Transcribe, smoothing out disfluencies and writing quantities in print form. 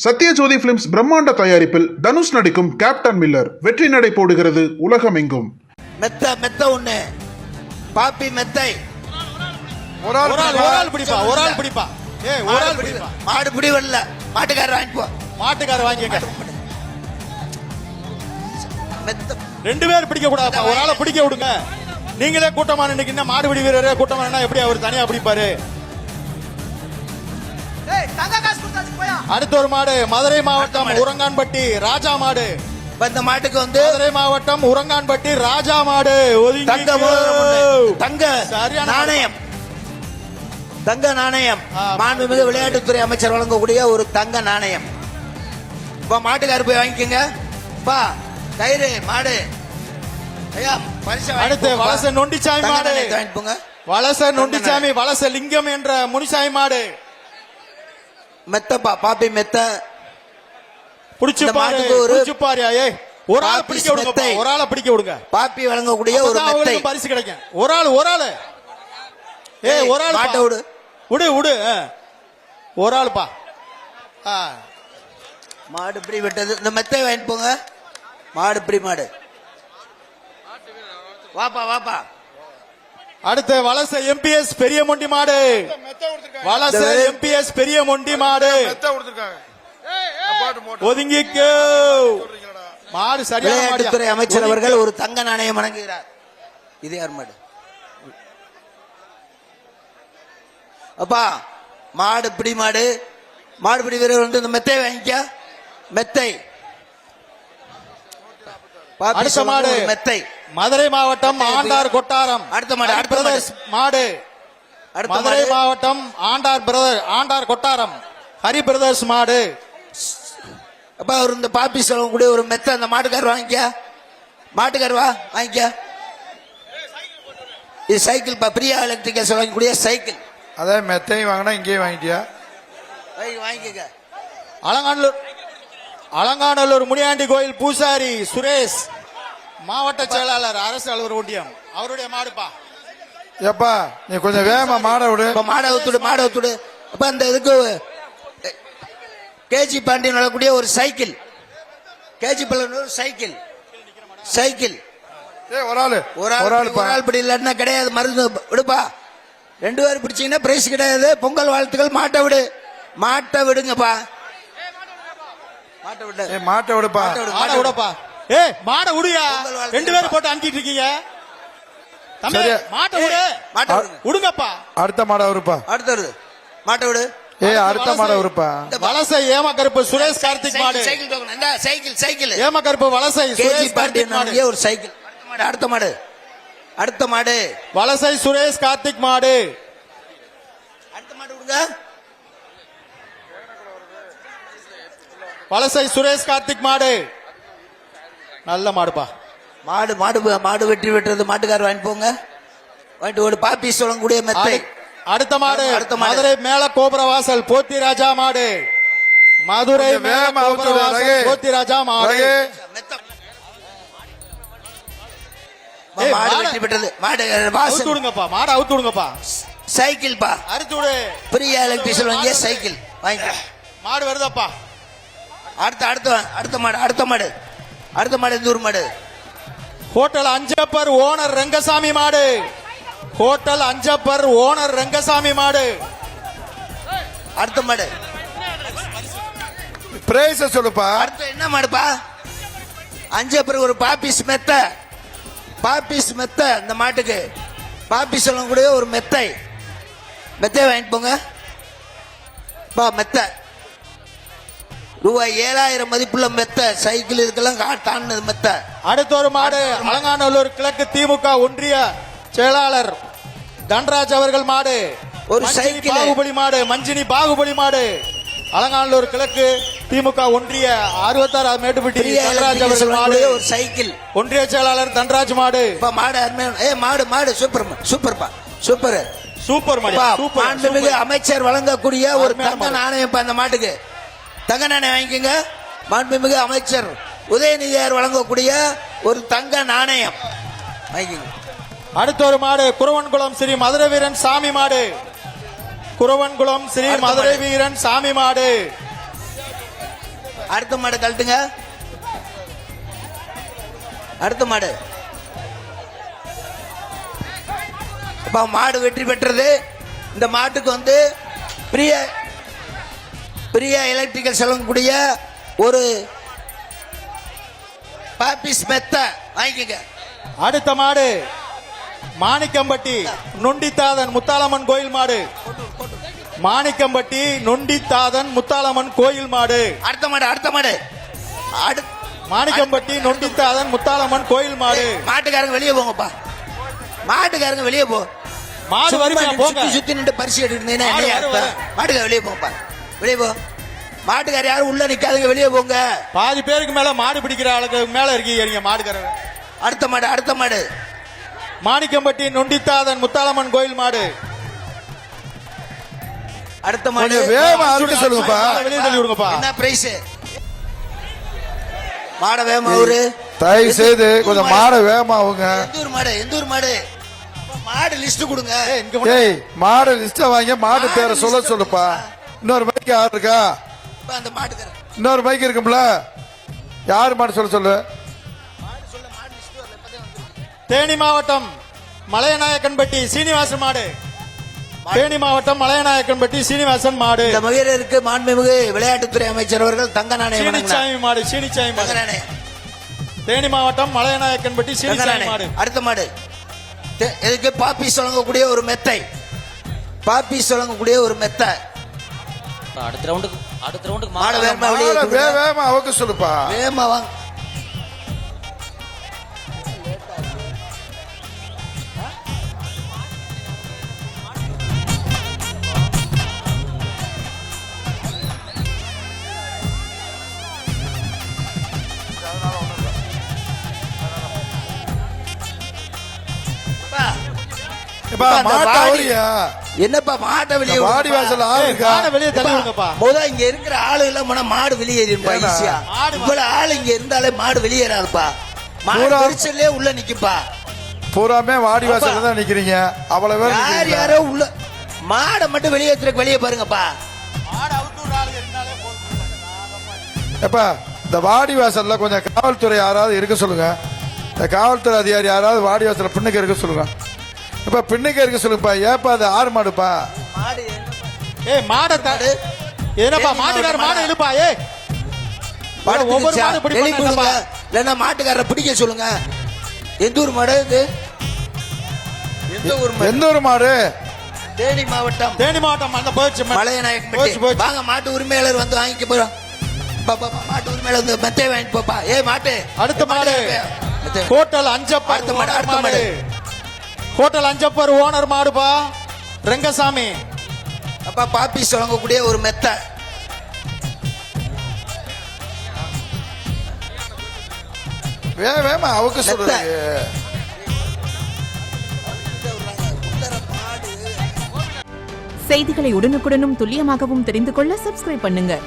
Sathyajothi films பிரம்மாண்ட தயாரிப்பில் தனுஷ் நடிக்கும் கேப்டன் மில்லர் வெற்றி நடை போடுகிறது உலகமெங்கும். மெத்த மெத்த ஒண்ணு பாப்பி மெத்தை ஒரு ஆள் பிடிப்பா மாடு பிடி வரல மாட்டுக்காரர் வாங்கிப்போ மாட்டுக்காரர் வாங்கிங்க. மெத்த ரெண்டு பேர் பிடிக்க கூடாது, ஒரு ஆளை பிடிக்க விடுங்க. நீங்களே கூட்டமா நினைக்கிற மாடு பிடி வீரரே கூட்டமா எப்படி அவர் தனியா பிடிப்பாரு? அடுத்த ஒரு மாடு மதுரை மாவட்டம் உரங்கான்பட்டி ராஜா மாடு. இந்த மாட்டுக்கு வந்து மதுரை மாவட்டம் உரங்கான்பட்டி ராஜா மாடு. தங்க நாணயம் தங்க நாணயம் மாண்புமிகு விளையாட்டுத்துறை அமைச்சர் வழங்கக்கூடிய ஒரு தங்க நாணயம். இப்ப மாட்டுக்காரர் போய் வாங்கிக்கோங்க. பா கயிறு மாடு. ஐயா பரிசு. அடுத்து வலச நொண்டிச்சாமி மாடு. வாங்கிப்போங்க. வலச நொண்டிச்சாமி வலச லிங்கம் என்ற முனிசாமி மாடு. மெத்தப்பா பாப்பி மெத்த புடிச்சு பாரு ஒரு ஆளை பிடிக்க விடுங்க. ஒரு ஆளை பிடிக்க விடுங்க. பாப்பி வழங்கக்கூடிய ஒரு மெத்தை பரிசு கிடைக்கும். ஒரு ஆள் ஒரு ஆள் மாட்ட விடு விடு ஒரு ஆளுப்பா. மாடு இப்படி விட்டது. இந்த மெத்தை வாங்கிட்டு போங்க. மாடு இப்படி மாடு. வாப்பா அடுத்து வலச எம்பிஎஸ் பெரிய மொண்டி மாடு. வலச எம்பிஎஸ் பெரிய மொண்டி மாடு. ஒதுங்கிக்கு மாடு சரியான. விளையாட்டுத்துறை அமைச்சர் அவர்கள் ஒரு தங்க நாணயம் வழங்குகிறார். இது யார் மாடு? அப்பா மாடு பிடி மாடு. மாடு பிடி வீரர் வந்து இந்த மெத்தை வாங்கிக்க. மெத்தை அடுத்த மாடு மெத்தை மதுரை மாவட்டம் ஆண்டார் கொட்டாரம். அடுத்த மாடு மாடு மதுரை மாவட்டம் ஆண்டார் கொட்டாரம் ஹரி பிரதர்ஸ் மாடு. அப்பா அவர் இந்த பாப்பி சொல்லக்கூடிய ஒரு மெத்த அந்த மாட்டுக்காரர் வாங்கிக்க. மாட்டுக்காரர் வா வாங்கிக்க. இது சைக்கிள் பா பிரியா எலக்ட்ரிக்கல் சொல்லக்கூடிய சைக்கிள். அதே மெத்தையும் வாங்கினா இங்கேயும் வாங்கிட்டியா? வாங்கிக்க. அலங்காநல்லூர் முனியாண்டி கோயில் பூசாரி சுரேஷ் மாவட்ட செயலாளர் அரசு அலுவலர் ஒன்றியம் அவருடைய மாடுப்பா. ஏப்பா நீ கொஞ்சம் வேகமா மாட விடு. மாட ஊத்துடு. அப்ப அந்த இதுக்கு கேஜி பாண்டியன் வரக்கூடிய ஒரு சைக்கிள். கேஜி பள்ளம் சைக்கிள். ஒரு ஆள் படி இல்லன்னா கிடையாது. மருந்து விடுப்பா. ரெண்டு பேரும் பிடிச்சீங்கன்னா பிரைஸ் கிடையாது. பொங்கல் வாழ்த்துக்கள். மாட்ட விடுங்கப்பா. மாட்ட விடுப்பா. மாட விடுயா. ரெண்டு பேரும் போட்டு அனுப்பிட்டு இருக்கீங்க. மாட்ட விடுங்கப்பா. அடுத்த மாட விடுப்பா. அடுத்தது மாட்ட விடு. அடுத்த மாட விடுப்பா. வலசை ஏமா கருப்பு சுரேஷ் கார்த்திக் மாடு. சைக்கிள் ஏமா கருப்பு வலசை சுரேஷ் கார்த்திக் மாடு. ஒரு சைக்கிள். அடுத்த மாடு வலசை சுரேஷ் கார்த்திக் மாடு. அடுத்த மாடு விடுங்க. வலசை சுரேஷ் கார்த்திக் மாடு நல்ல மாடுப்பா. மாடு வெற்றி வெட்டுறது மாட்டுக்காரர் வாங்கிட்டு போங்க. வாங்கிட்டு ஒரு பாப்பி சொல்லக்கூடிய மெத்தை. அடுத்த மாடு மதுரை மேல கோபுரவாசல் போத்தி ராஜா மாடு. மதுரை மேல கோபுரவாசல் போத்தி ராஜா மாடு. மாடு வெற்றி பெற்றது. மாடு அவுத்து விடுங்கப்பா. மாடு அவுத்து விடுங்கப்பா. சைக்கிள் பா அறுத்து விடு. பிரியா எலக்ட்ரிக்கல் வாங்கிய சைக்கிள் வாங்கிக்க. மாடு வருதப்பா. அடுத்த மாடு இந்த ஊர் மாடு. ஹோட்டல் அஞ்சப்பர் ஓனர் ரங்கசாமி மாடு. ஹோட்டல் அஞ்சப்பர் ஓனர் ரங்கசாமி மாடு. அடுத்த மாடு பிரைஸ் சொல்லுப்பா. அடுத்த என்ன மாடுப்பா? அஞ்சப்பர் ஒரு பாப்பிஸ் மெத்த. இந்த மாட்டுக்கு பாப்பி சொல்லக்கூடிய ஒரு மெத்தை வாங்கிட்டு போங்க. மெத்த ரூபாய் 7000 மதிப்புள்ள மெத்த. சைக்கிள் இதுக்கெல்லாம் தாண்டது மெத்த. அடுத்த ஒரு மாடு அலங்காநல்லூர் கிழக்கு திமுக ஒன்றிய செயலாளர் தன்ராஜ் அவர்கள் மாடு. ஒரு சைக்கிள் பாகுபலி மாடு. மஞ்சினி பாகுபலி மாடு. அலங்காநல்லூர் கிழக்கு திமுக ஒன்றிய 66 மேட்டுப்பட்டி தன்ராஜ் அவர்கள் மாடு. ஒரு சைக்கிள் ஒன்றிய செயலாளர் தன்ராஜ் மாடு. மாடு சூப்பர் மாண்புமிகு அமைச்சர் வழங்கக்கூடிய ஒரு தங்க நாணயம். அந்த மாட்டுக்கு தங்க நாணயம் வாங்கிக்கோங்க. மாண்புமிகு அமைச்சர் உதயநிதியார் வழங்கக்கூடிய ஒரு தங்க நாணயம் வாங்கிக்கோங்க. அடுத்த ஒரு மாடு குறவன்குளம் ஸ்ரீ மதுரை வீரன் சாமி மாடு. குறவன்குளம் ஸ்ரீ மதுரை வீரன் சாமி மாடு. அடுத்த மாடு கழட்டுங்க. அடுத்த மாடு. அப்ப மாடு வெற்றி பெற்றது. இந்த மாட்டுக்கு வந்து பிரியா எலக்ட்ரிக்கல் சொல்லக்கூடிய ஒரு பாப்பிஸ் மெத்த வாங்கிக்கங்க. அடுத்த மாடு மாணிக்கம்பட்டி நொண்டித்தாதன் முத்தாளம்மன் கோயில் மாடு. மாணிக்கம்பட்டி நொண்டித்தாதன் முத்தாளம்மன் கோயில் மாடு. அடுத்த மாடு. அடுத்த மாடு. மாணிக்கம்பட்டி நொண்டித்தாதன் முத்தாளம்மன் கோயில் மாடு. மாட்டுக்காரங்க வெளியே போங்கப்பா. மாட்டுக்காரங்க வெளியே போ. மாடு வரிமையா போங்க. சுத்தி சுத்தி நின்று பரிசு எடுக்கிறீங்கன்னா மாட்டுக்கார வெளியே போங்கப்பா. வெளியே போ. மாட்டுக்கார யாரும் உள்ள நிக்காதீங்க, வெளியே போங்க. பாதி பேருக்கு மேல மாடு பிடிக்கிற ஆளுக்கு மேல இருக்கீங்க மாடுக்காரங்க. அடுத்த மாடு. அடுத்த மாடு. மாணிக்கம்பட்டி நொண்டித்தாதன் முத்தாளம்மன் கோயில் மாடு. அடுத்த மாடு. வேகமா அறுக்க சொல்லுங்கப்பா. வெளியே தள்ளி விடுங்கப்பா. என்ன பிரைஸ்? மாட வேகமா அவரு தயவு செய்து கொஞ்சம் மாட வேகமா அவங்க. எந்த ஊர் மாடு? எந்த ஊர் மாடு? மாடு லிஸ்ட் கொடுங்க. ஏய் மாடு லிஸ்ட வாங்க, மாடு பேரை சொல்லுப்பா. இன்னொரு மைக் யாரு இருக்கா? அந்த மாட்டுக்கார இன்னொரு மைக் இருக்கும்ல, யாரு மாடு சொல்லு. தேனி மாவட்டம் மலையநாயக்கன்பட்டி சீனிவாசன் மாடு. தேனி மாவட்டம் மலையநாயக்கன்பட்டி சீனிவாசன் மாடு. இந்த மகிழருக்கு மாண்புமிகு விளையாட்டுத்துறை அமைச்சர் அவர்கள் தங்க நாணயம் சீனிச்சாமி மாடு. சீனிச்சாமி தங்க மாடு. நாணயம். தேனி மாவட்டம் மலையநாயக்கன்பட்டி தங்க சீனிச்சாமி நாணயம். மாடு. அடுத்த மாடு. இதுக்கு பாப்பீஸ் வழங்கக்கூடிய ஒரு மெத்தை. பாப்பீஸ் வழங்கக்கூடிய ஒரு மெத்தை. அடுத்த ரவுண்டுக்கு மாடு வேகமா வெளியே மாட கொடுங்க. வேகமா அவங்க சொல்லுப்பா. வேகமா வாங்க. எப்பா மாட்ட ஓடியா? என்னப்பா மாட்டை வெளியே வாடி வாசல் ஆள் இருக்கா? மாடை வெளியே தள்ளி விடுங்கப்பா. முதல்ல இங்க இருக்கிற ஆளு எல்லாம் போனா மாடு வெளியேறிடுப்பா. ஏன்னா? ஈஸியா இவ்வளவு ஆளு இங்க இருந்தாலே மாடு வெளியேறாதுப்பா. மாடு பூரா- பரிசல்லே உள்ள நிக்குப்பா. பூராமே வாடி வாசல்ல தான் நிக்கிறீங்க. அவ்வளவு பேர் யார் நிக்கிறீங்க. யாரோ உள்ள மாடை மட்டும் வெளியேற்றுறதுக்கு வெளியே பாருங்கப்பா. எப்பா இந்த வாடி வாசல்ல கொஞ்சம் காவல்துறை யாராவது இருக்க சொல்லுங்க. இந்த காவல்துறை அதிகாரி யாராவது வாடி வாசல்ல பின்னுக்கு இருக்க சொல்லுங்க. இப்ப பின்னுக்கு இருக்க சொல்லுங்கப்பா. ஏப்பா அது ஆறு மாடுப்பா. மாடு ஏய் மாடை தாடு. என்னப்பா ஏய், மாட்டுக்கார மாடு. மாடை இழுப்பா. ஏய் ஒவ்வொரு மாடு பிடி எழுப்பி விடுங்க. பண்ணுங்கப்பா. இல்லைன்னா மாட்டுக்காரரை பிடிக்க சொல்லுங்க. எந்த ஊர் மாடு இது? எந்த ஊர் மாடு? எந்த ஒரு மாடு? தேனி மாவட்டம் தேனி மாவட்டம் அந்த போயிடுச்சு. மலையநாயக்கன்பட்டி. போச்சு. வாங்க மாட்டு உரிமையாளர் வந்து வாங்கிக்க போறோம். மாட்டு உரிமையாளர் வந்து மெத்தை வாங்கிட்டு போப்பா. ஏய் மாட்டு. அடுத்த மாடு மெத்தை. ஹோட்டல் அஞ்சப்பர் அடுத்த மாடு, ஓனர் அடுத்த மாடு. மாடு. ஹோட்டல் அஞ்சப்பர் ஓனர் மாடுப்பா ரெங்கசாமி. அப்பா பாப்பீஸ் வழங்கக்கூடிய ஒரு மெத்தை. வேகமா அவங்க சொல்லுங்க. செய்திகளை உடனுக்குடனும் துல்லியமாகவும் தெரிந்து கொள்ள சப்ஸ்கிரைப் பண்ணுங்க.